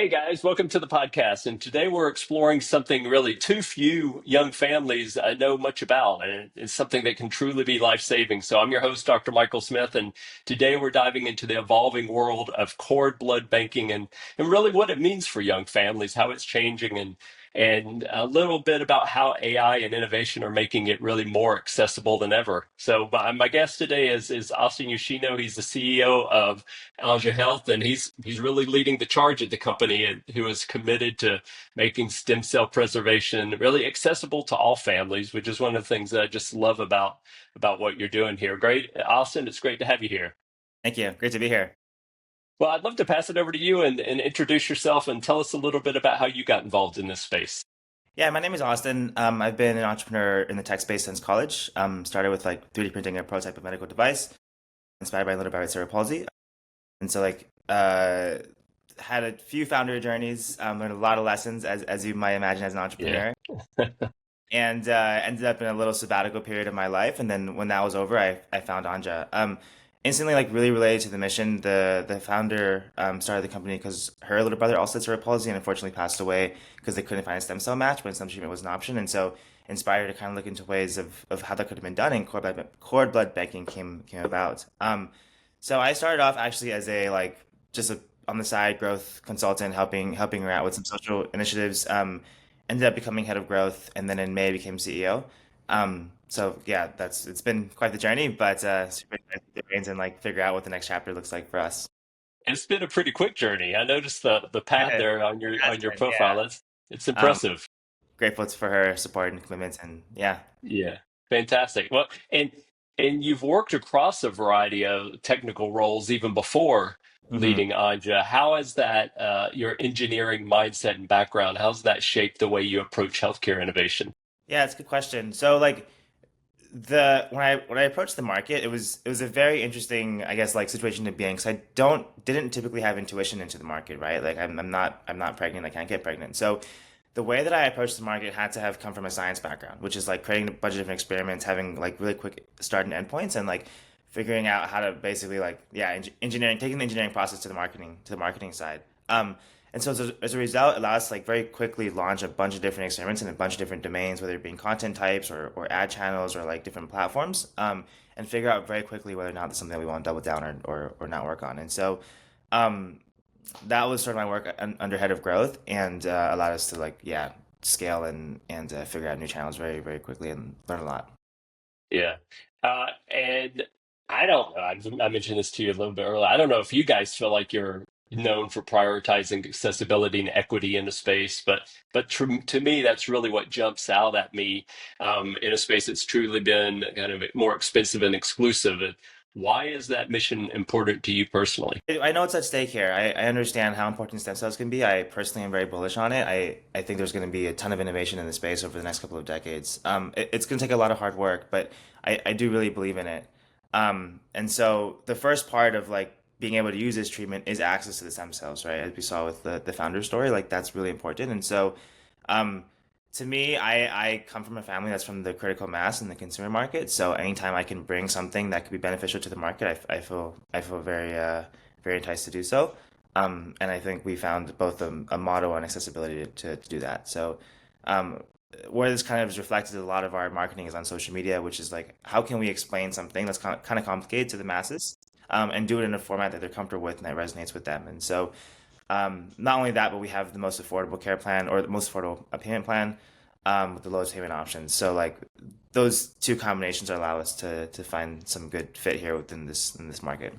Hey guys, welcome to the podcast. And today we're exploring something really too few young families know much about, and it's something that can truly be life-saving. So I'm your host, Dr. Michael Smith, and today we're diving into the evolving world of cord blood banking and really what it means for young families, how it's changing, and a little bit about how AI and innovation are making it really more accessible than ever. So my guest today is Austin Yoshino. He's the CEO of Anja Health, and he's really leading the charge at the company, and who is committed to making stem cell preservation really accessible to all families, which is one of the things that I just love about what you're doing here. Great, Austin, it's great to have you here. Thank you. Great to be here. Well, I'd love to pass it over to you and introduce yourself and tell us a little bit about how you got involved in this space. Yeah, my name is Austin. I've been an entrepreneur in the tech space since college. Started with like 3D printing a prototype of medical device inspired by little bit cerebral palsy. And so had a few founder journeys, learned a lot of lessons as you might imagine as an Yeah. entrepreneur. And ended up in a little sabbatical period of my life. And then when that was over, I found Anja. Instantly like really related to the mission. The founder started the company because her little brother also had cerebral palsy and unfortunately passed away because they couldn't find a stem cell match when stem treatment was an option. And so inspired her to kind of look into ways of how that could have been done, and cord blood banking came about. So I started off actually as a like just a on the side growth consultant, helping her out with some social initiatives. Ended up becoming head of growth, and then in May became CEO. So yeah, that's it's been quite the journey, but super excited to take the reins and like figure out what the next chapter looks like for us. It's been a pretty quick journey. I noticed the path It there on has your been, yeah. profile. It's Um, impressive. Grateful for her support and commitment, and yeah. Yeah, fantastic. Well, and you've worked across a variety of technical roles even before hmm leading Anja. How has that your engineering mindset and background, how's that shaped the way you approach healthcare innovation? Yeah, it's a good question. So like the when I approached the market, it was a very interesting, I guess, like situation to be in because I didn't typically have intuition into the market, right? Like I'm not pregnant, I can't get pregnant. So the way that I approached the market had to have come from a science background, which is like creating a bunch of different experiments, having like really quick start and endpoints, and like figuring out how to basically like yeah, engineering, taking the engineering process to the marketing side. And so as a result, it allowed us to like very quickly launch a bunch of different experiments in a bunch of different domains, whether it being content types or ad channels or like different platforms, and figure out very quickly whether or not that's something that we want to double down or not work on. And so um, that was sort of my work under head of growth, and allowed us to like yeah scale and figure out new channels very very quickly and learn a lot. Yeah. And I don't know, I mentioned this to you a little bit earlier. I don't know if you guys feel like you're known for prioritizing accessibility and equity in the space, but to me, that's really what jumps out at me in a space that's truly been kind of more expensive and exclusive. And why is that mission important to you personally? I know it's at stake here. I understand how important stem cells can be. I personally am very bullish on it. I think there's going to be a ton of innovation in the space over the next couple of decades. It's going to take a lot of hard work, but I do really believe in it. And so the first part of like being able to use this treatment is access to the stem cells, right? As we saw with the founder story, like that's really important. And so um, to me, I come from a family that's from the critical mass in the consumer market. So anytime I can bring something that could be beneficial to the market, I feel very enticed to do so. And I think we found both a model and accessibility to do that. So um, where this kind of is reflected a lot of our marketing is on social media, which is like how can we explain something that's kind of complicated to the masses, and do it in a format that they're comfortable with and that resonates with them. And so not only that, but we have the most affordable care plan or the most affordable payment plan, with the lowest payment options. So like those two combinations allow us to find some good fit here within this in this market.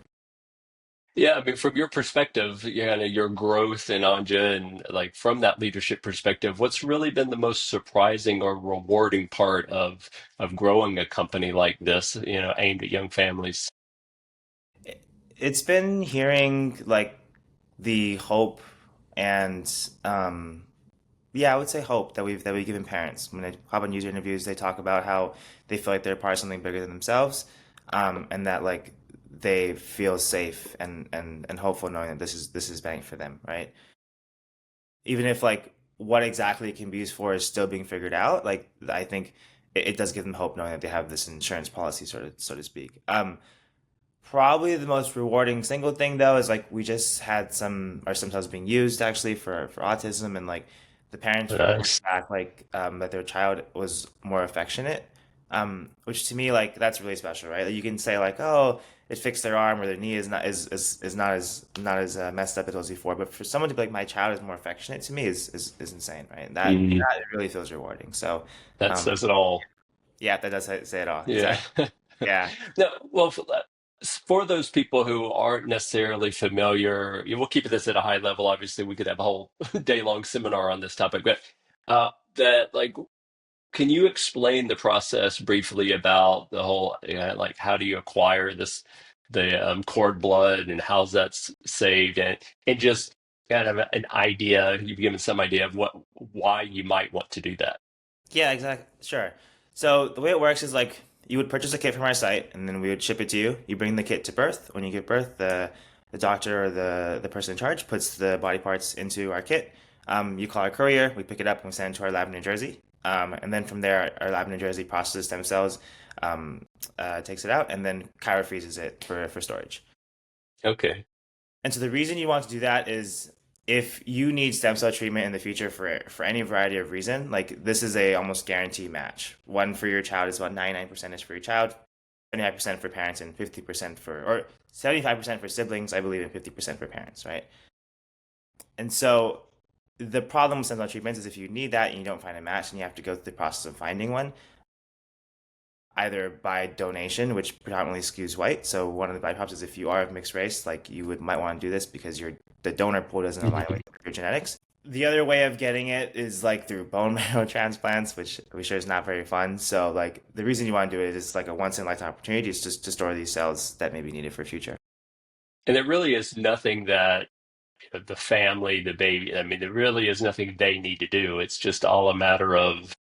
Yeah, I mean, from your perspective, your growth in Anja and like from that leadership perspective, what's really been the most surprising or rewarding part of growing a company like this, aimed at young families? It's been hearing like the hope and yeah, I would say hope that we've given parents. When they hop on user interviews, they talk about how they feel like they're part of something bigger than themselves, and that like they feel safe and hopeful knowing that this is bank for them, right? Even if like what exactly it can be used for is still being figured out, like I think it does give them hope knowing that they have this insurance policy, sort of so to speak. Probably the most rewarding single thing though is like we just had our stem cells being used actually for autism, and like the parents reported Nice. back like that their child was more affectionate, which to me like that's really special, right? Like, you can say like, oh, it fixed their arm or their knee is not as messed up as it was before, but for someone to be like my child is more affectionate to me is insane, right? And Mm, that really feels rewarding. So that um, says it all. yeah, that does say it all Yeah. exactly. Yeah. No, well, for those people who aren't necessarily familiar, we'll keep this at a high level. Obviously, we could have a whole day-long seminar on this topic, but that like, can you explain the process briefly about the whole, like, how do you acquire the cord blood, and how's that saved, and just kind of an idea. You've given some idea of why you might want to do that. Yeah, exactly. Sure. So the way it works is like you would purchase a kit from our site, and then we would ship it to you. You bring the kit to birth. When you give birth, the doctor or the person in charge puts the body parts into our kit. You call our courier. We pick it up and we send it to our lab in New Jersey. And then from there, our lab in New Jersey processes stem cells, takes it out, and then cryofreezes it for storage. Okay. And so the reason you want to do that is if you need stem cell treatment in the future for any variety of reason, like this is a almost guarantee match. One for your child is about 99% is for your child, 75% for parents, and 50% or 75% for siblings, I believe, and 50% for parents, right? And so the problem with stem cell treatments is if you need that and you don't find a match and you have to go through the process of finding one, either by donation, which predominantly skews white. So one of the value props is if you are of mixed race, like you would might want to do this because the donor pool doesn't align with your genetics. The other way of getting it is like through bone marrow transplants, which we sure is not very fun. So like the reason you want to do it is like a once in a lifetime opportunity is just to store these cells that may be needed for future. And there really is nothing that the family, the baby, I mean, there really is nothing they need to do. It's just all a matter of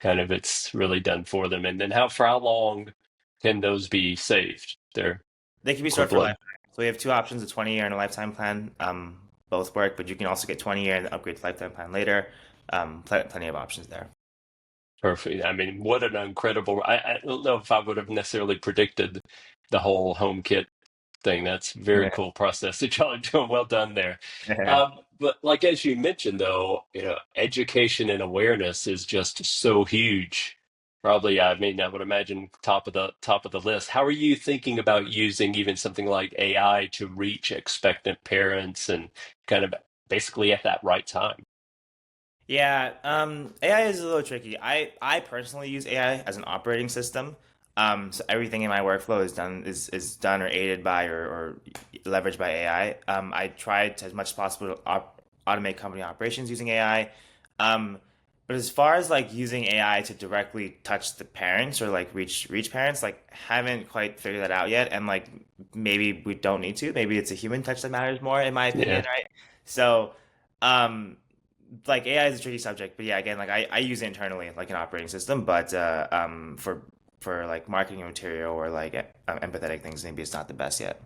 kind of it's really done for them. And then for how long can those be saved? Their They can be cord stored for blood. life. So we have two options: a 20-year and a lifetime plan. Both work, but you can also get 20-year and upgrade to lifetime plan later. Plenty of options there. Perfect. I mean, what an incredible. I don't know if I would have necessarily predicted the whole home kit thing. That's very Yeah. cool process that y'all are doing. Well done there. Yeah. But like as you mentioned, though, education and awareness is just so huge. Probably, I mean, I would imagine top of the list. How are you thinking about using even something like AI to reach expectant parents and kind of basically at that right time? Yeah, AI is a little tricky. I personally use AI as an operating system. So everything in my workflow is done or aided by or leveraged by AI. I try to, as much as possible to automate company operations using AI. Um, but as far as like using AI to directly touch the parents or like reach parents, like haven't quite figured that out yet. And like maybe we don't need to. Maybe it's a human touch that matters more, in my opinion, Yeah. right? So. Um, like AI is a tricky subject, but yeah, again, like I use it internally like an operating system, but for like marketing material or like empathetic things, maybe it's not the best yet.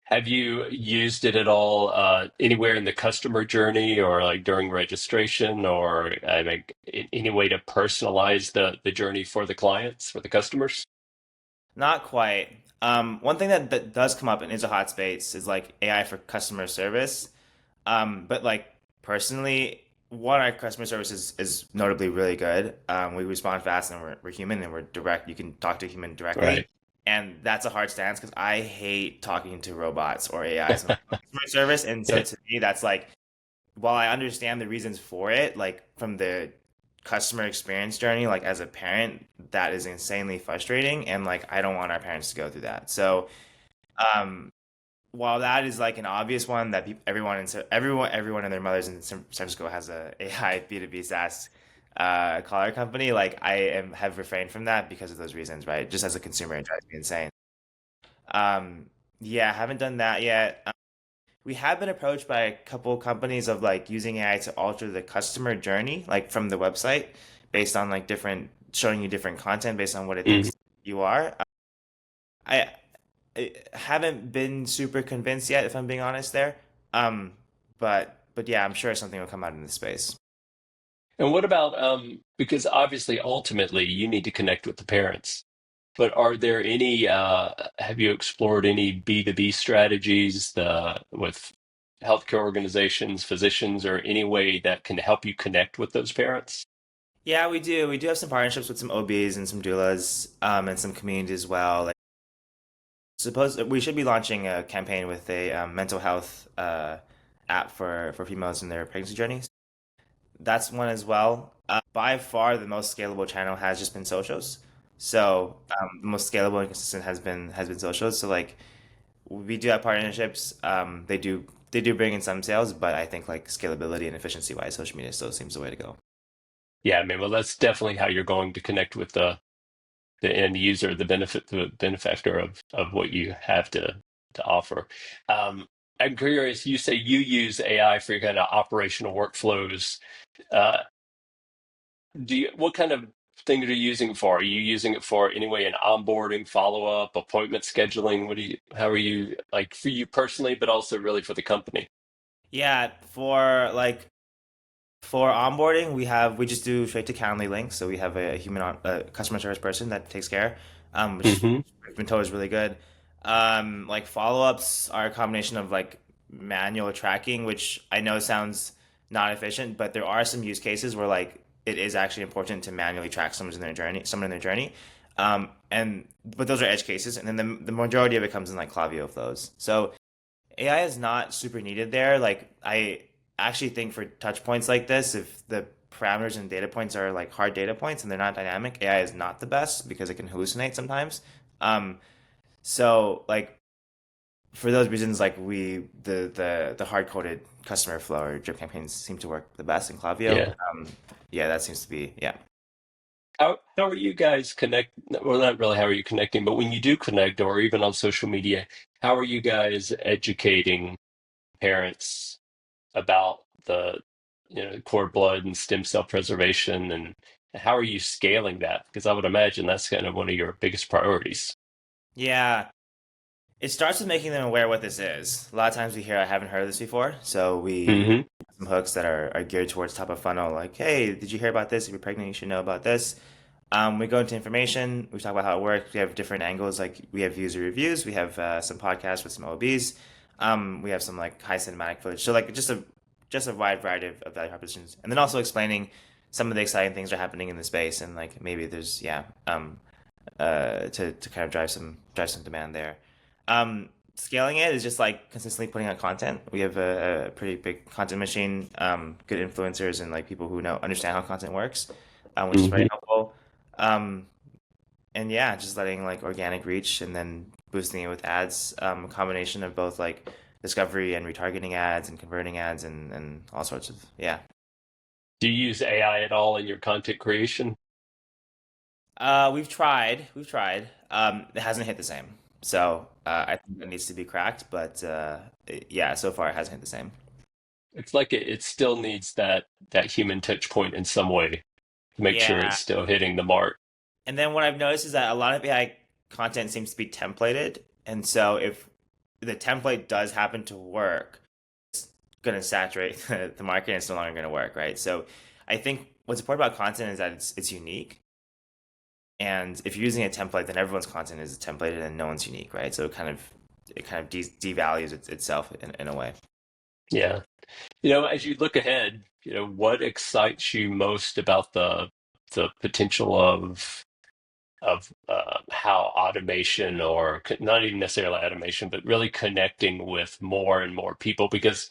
Have you used it at all anywhere in the customer journey or like during registration or I mean, any way to personalize the journey for the clients, for the customers? Not quite. One thing that does come up and is a hot space is like AI for customer service. But like personally, one, our customer service is notably really good. We respond fast and we're human and we're direct. You can talk to a human directly. Right. And that's a hard stance because I hate talking to robots or AIs in like customer service. And so to me, that's like, while I understand the reasons for it, like from the customer experience journey, like as a parent, that is insanely frustrating. And like, I don't want our parents to go through that. So, um, while that is like an obvious one that everyone and their mothers in San Francisco has a AI B2B SaaS caller company, like have refrained from that because of those reasons, right? Just as a consumer, it drives me insane. Um, yeah, haven't done that yet. We have been approached by a couple companies of like using AI to alter the customer journey, like from the website, based on like showing you different content based on what it Mhm. thinks you are. I I haven't been super convinced yet, if I'm being honest there. Um, but yeah, I'm sure something will come out in this space. And what about because obviously ultimately you need to connect with the parents. But are there any, have you explored any B2B strategies with healthcare organizations, physicians, or any way that can help you connect with those parents? Yeah, we do. We do have some partnerships with some OBs and some doulas, and some communities as well. Like, suppose we should be launching a campaign with a mental health app for females in their pregnancy journeys. That's one as well. By far, the most scalable channel has just been socials. So the most scalable and consistent has been socials. So like we do have partnerships. They do bring in some sales, but I think like scalability and efficiency wise, social media still seems the way to go. Yeah, I mean, well, that's definitely how you're going to connect with the end user, the benefactor of what you have to offer. Um, I'm curious, you say you use AI for your kind of operational workflows. Uh, what kind of things are you using it for? Are you using it for anyway in onboarding, follow-up, appointment scheduling? How are you like for you personally, but also really for the company? Yeah, for onboarding, we just do straight to Calendly links. So we have a a customer service person that takes care, which Hmm. we've been told is really good. Like follow-ups are a combination of like manual tracking, which I know sounds not efficient, but there are some use cases where like it is actually important to manually track someone in their journey. And but those are edge cases, and then the majority of it comes in like Klaviyo flows. So AI is not super needed there. Like I actually think for touch points like this, if the parameters and data points are like hard data points and they're not dynamic, AI is not the best because it can hallucinate sometimes. Um, so like for those reasons, like the hard coded customer flow or drip campaigns seem to work the best in Klaviyo. Yeah. Yeah, that seems to be yeah. How are you guys connect? Well, not really how are you connecting, but when you do connect, or even on social media, how are you guys educating parents about cord blood and stem cell preservation, and how are you scaling that? Because I would imagine that's kind of one of your biggest priorities. Yeah, it starts with making them aware what this is. A lot of times we hear, I haven't heard of this before. So we Hmm. have some hooks that are geared towards top of funnel, like, hey, did you hear about this? If you're pregnant, you should know about this. We go into information, we talk about how it works. We have different angles, like we have user reviews, we have some podcasts with some OBs. We have some like high cinematic footage. So like just a wide variety of value propositions. And then also explaining some of the exciting things that are happening in the space and like maybe there's to kind of drive some demand there. Scaling it is just like consistently putting out content. We have a pretty big content machine, good influencers and like people who know understand how content works, which is very Hmm. helpful. Um, and yeah, just letting like organic reach and then boosting it with ads, a combination of both like discovery and retargeting ads and converting ads and all sorts of yeah. Do you use AI at all in your content creation? We've tried. It hasn't hit the same. So I think it needs to be cracked, but yeah, so far it hasn't hit the same. It's like it still needs that human touch point in some way to make sure it's Yeah. still hitting the mark. And then what I've noticed is that a lot of AI content seems to be templated. And so if the template does happen to work, going to saturate the market and it's no longer going to work, right? So I think what's important about content is that it's unique. And if you're using a template, then everyone's content is templated and no one's unique, right? So it kind of devalues itself in a way. Yeah. As you look ahead, what excites you most about the potential of how automation, or not even necessarily automation, but really connecting with more and more people? Because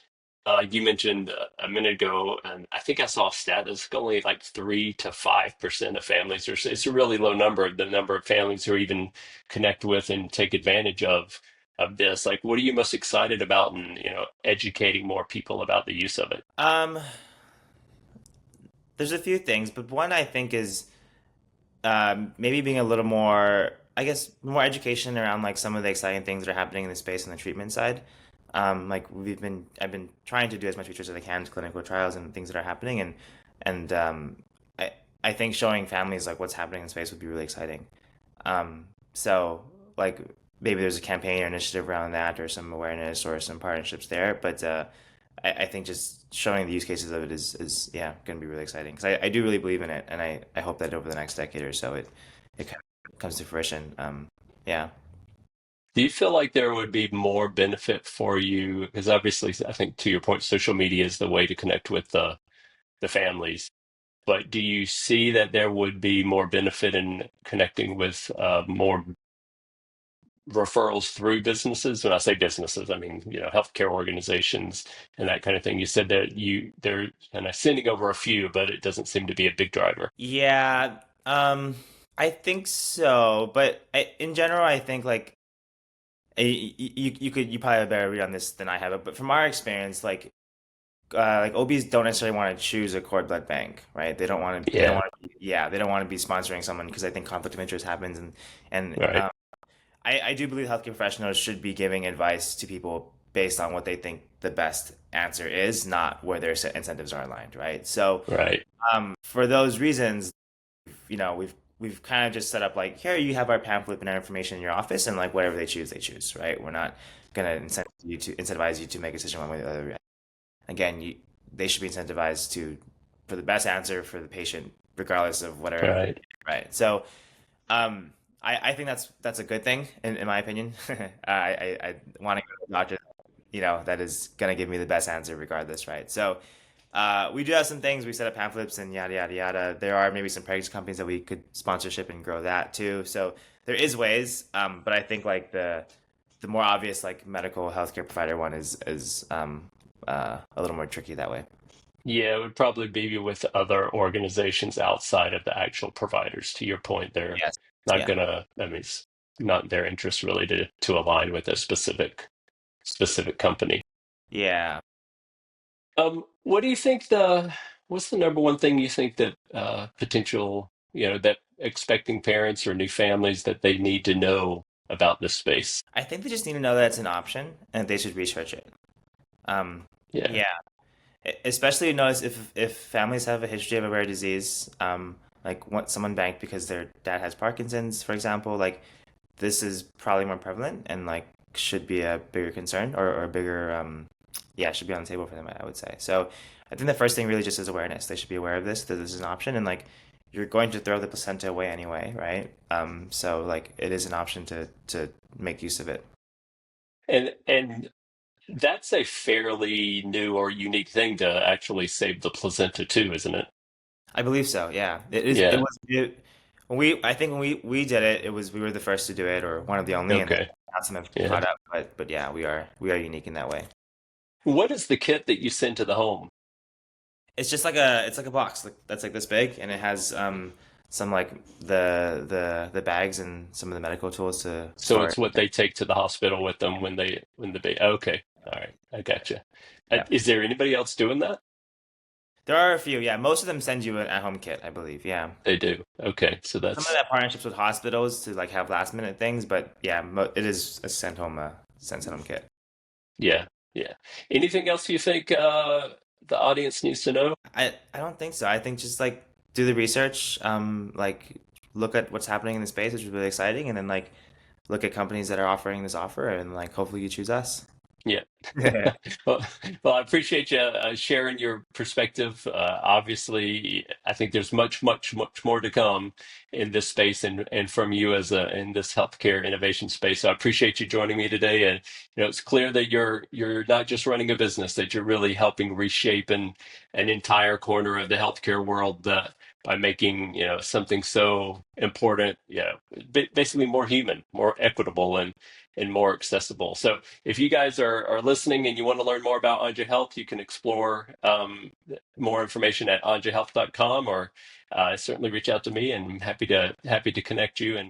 you mentioned a minute ago, and I think I saw a stat that's only like 3 to 5% of families, or it's a really low number, the number of families who even connect with and take advantage of this. Like, what are you most excited about in, educating more people about the use of it? Um, there's a few things, but one I think is maybe being a little more, I guess, more education around like some of the exciting things that are happening in the space on the treatment side. Like I've been trying to do as much research as I can to clinical trials and things that are happening, and I I think showing families like what's happening in space would be really exciting. So like maybe there's a campaign or initiative around that, or some awareness, or some partnerships there. But I think just showing the use cases of it is yeah going to be really exciting because I do really believe in it, and I hope that over the next decade or so it kind comes to fruition. Yeah. Do you feel like there would be more benefit for you? Because obviously, I think to your point, social media is the way to connect with the families. But do you see that there would be more benefit in connecting with more referrals through businesses? When I say businesses, I mean, healthcare organizations and that kind of thing. You said that they're kind of sending over a few, but it doesn't seem to be a big driver. Yeah, I think so. But in general, I think like you probably have a better read on this than I have. But from our experience, like OBs don't necessarily want to choose a cord blood bank, right? They don't Yeah, want to, yeah, they don't want to be sponsoring someone because I think conflict of interest happens, and right, I do believe healthcare professionals should be giving advice to people based on what they think the best answer is, not where their incentives are aligned, right? So, right, for those reasons, we've kind of just set up like here you have our pamphlet and our information in your office, and like whatever they choose, right? We're not gonna incentivize you to make a decision one way or the other. Again, they should be incentivized to for the best answer for the patient, regardless of whatever, right, right? So, um, I think that's a good thing in my opinion. I want to go to a doctor, that is gonna give me the best answer regardless, right? So, we do have some things. We set up pamphlets and yada yada yada. There are maybe some pregnancy companies that we could sponsorship and grow that too. So there is ways, but I think like the more obvious like medical healthcare provider one is a little more tricky that way. Yeah, it would probably be with other organizations outside of the actual providers. To your point, they're Yes. not Yeah. gonna, I mean, it's not in their interest really to align with a specific company. Yeah. What do you think what's the number one thing you think that potential, that expecting parents or new families that they need to know about this space? I think they just need to know that it's an option and they should research it. Um, Yeah. yeah. Especially notice if families have a history of a rare disease, like want someone banked because their dad has Parkinson's, for example, like this is probably more prevalent and like should be a bigger concern or a bigger yeah, should be on the table for them, I would say. So I think the first thing really just is awareness. They should be aware of this, that this is an option, and like you're going to throw the placenta away anyway, right? So like it is an option to make use of it. And that's a fairly new or unique thing to actually save the placenta too, isn't it? I believe so. Yeah, it is. It Yeah. was. When we, I think when we did it, it was we were the first to do it, or one of the only, and then Okay. some have Yeah. caught up. But yeah, we are unique in that way. What is the kit that you send to the home? It's like a box that's like this big, and it has some like the bags and some of the medical tools to So store it's it. what they take to the hospital with them when the baby. Okay. All right. I gotcha. Yeah, Is there anybody else doing that? there are a few. Yeah, most of them send you an at-home kit, I believe. Yeah, They do. Okay. So some of that's that partnerships with hospitals to like have last minute things, but yeah, it is a sent home kit. yeah. Yeah. Anything else you think the audience needs to know? I don't think so. I think just like do the research, like look at what's happening in the space, which is really exciting, and then like look at companies that are offering this offer, and like hopefully you choose us. Yeah. Well, well, I appreciate you sharing your perspective. Obviously, I think there's much, much, much more to come in this space and from you as in this healthcare innovation space. So I appreciate you joining me today. And it's clear that you're not just running a business, that you're really helping reshape an entire corner of the healthcare world by making something so important, basically more human, more equitable, and more accessible. So if you guys are listening and you want to learn more about Anja Health, you can explore more information at anjahealth.com or certainly reach out to me and I'm happy to connect you and